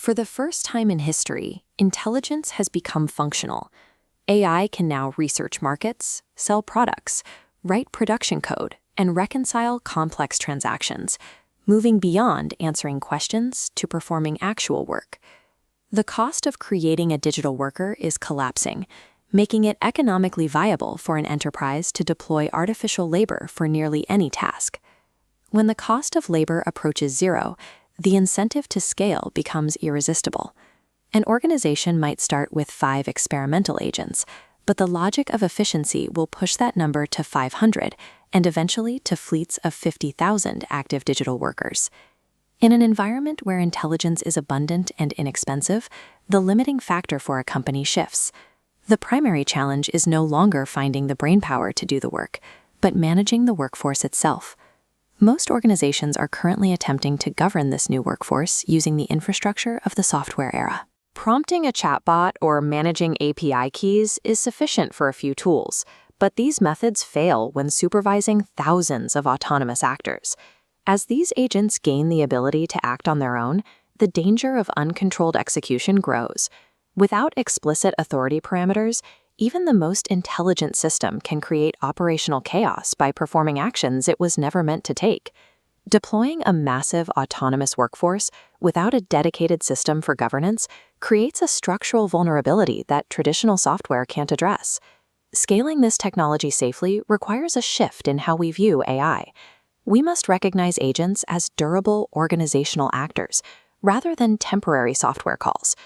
For the first time in history, intelligence has become functional. AI can now research markets, sell products, write production code, and reconcile complex transactions, moving beyond answering questions to performing actual work. The cost of creating a digital worker is collapsing, making it economically viable for an enterprise to deploy artificial labor for nearly any task. When the cost of labor approaches zero, the incentive to scale becomes irresistible. An organization might start with 5 experimental agents, but the logic of efficiency will push that number to 500 and eventually to fleets of 50,000 active digital workers. In an environment where intelligence is abundant and inexpensive, the limiting factor for a company shifts. The primary challenge is no longer finding the brainpower to do the work, but managing the workforce itself. Most organizations are currently attempting to govern this new workforce using the infrastructure of the software era. Prompting a chatbot or managing API keys is sufficient for a few tools, but these methods fail when supervising thousands of autonomous actors. As these agents gain the ability to act on their own, the danger of uncontrolled execution grows. Without explicit authority parameters, even the most intelligent system can create operational chaos by performing actions it was never meant to take. Deploying a massive autonomous workforce without a dedicated system for governance creates a structural vulnerability that traditional software can't address. Scaling this technology safely requires a shift in how we view AI. We must recognize agents as durable organizational actors, rather than temporary software calls.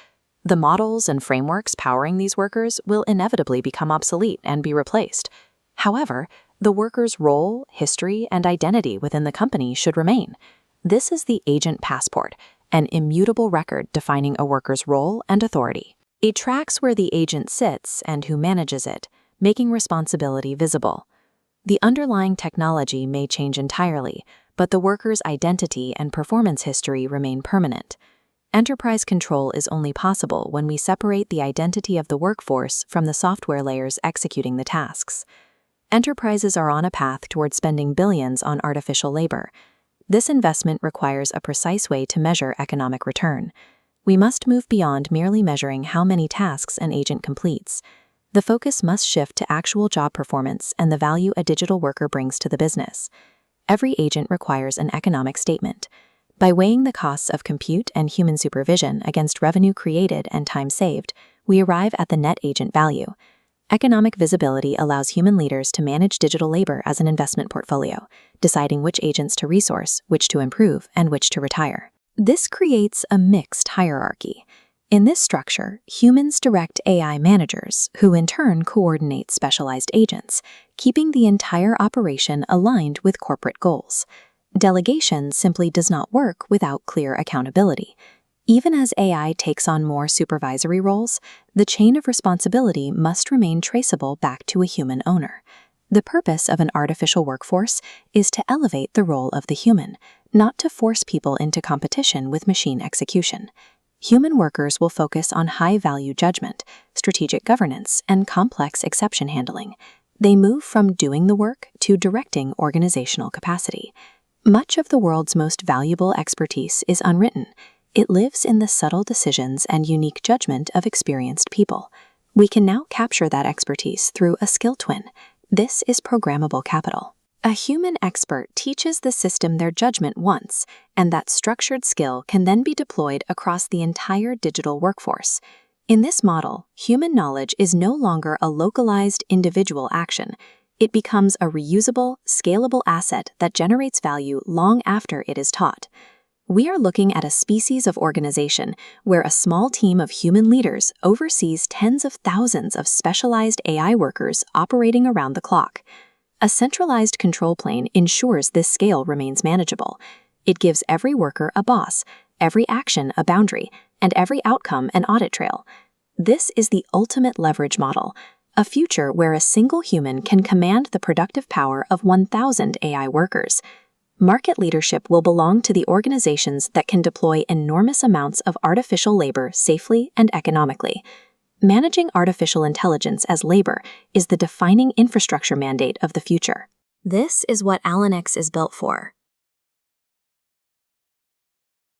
The models and frameworks powering these workers will inevitably become obsolete and be replaced. However, the worker's role, history, and identity within the company should remain. This is the agent passport, an immutable record defining a worker's role and authority. It tracks where the agent sits and who manages it, making responsibility visible. The underlying technology may change entirely, but the worker's identity and performance history remain permanent. Enterprise control is only possible when we separate the identity of the workforce from the software layers executing the tasks. Enterprises are on a path toward spending billions on artificial labor. This investment requires a precise way to measure economic return. We must move beyond merely measuring how many tasks an agent completes. The focus must shift to actual job performance and the value a digital worker brings to the business. Every agent requires an economic statement. By weighing the costs of compute and human supervision against revenue created and time saved, we arrive at the net agent value. Economic visibility allows human leaders to manage digital labor as an investment portfolio, deciding which agents to resource, which to improve, and which to retire. This creates a mixed hierarchy. In this structure, humans direct AI managers, who in turn coordinate specialized agents, keeping the entire operation aligned with corporate goals. Delegation simply does not work without clear accountability. Even as AI takes on more supervisory roles, the chain of responsibility must remain traceable back to a human owner. The purpose of an artificial workforce is to elevate the role of the human, not to force people into competition with machine execution. Human workers will focus on high-value judgment, strategic governance, and complex exception handling. They move from doing the work to directing organizational capacity. Much of the world's most valuable expertise is unwritten. It lives in the subtle decisions and unique judgment of experienced people. We can now capture that expertise through a skill twin. This is programmable capital. A human expert teaches the system their judgment once, and that structured skill can then be deployed across the entire digital workforce. In this model, human knowledge is no longer a localized individual action. It becomes a reusable, scalable asset that generates value long after it is taught. We are looking at a species of organization where a small team of human leaders oversees tens of thousands of specialized AI workers operating around the clock. A centralized control plane ensures this scale remains manageable. It gives every worker a boss, every action a boundary, and every outcome an audit trail. This is the ultimate leverage model, a future where a single human can command the productive power of 1,000 AI workers. Market leadership will belong to the organizations that can deploy enormous amounts of artificial labor safely and economically. Managing artificial intelligence as labor is the defining infrastructure mandate of the future. This is what Allynix is built for.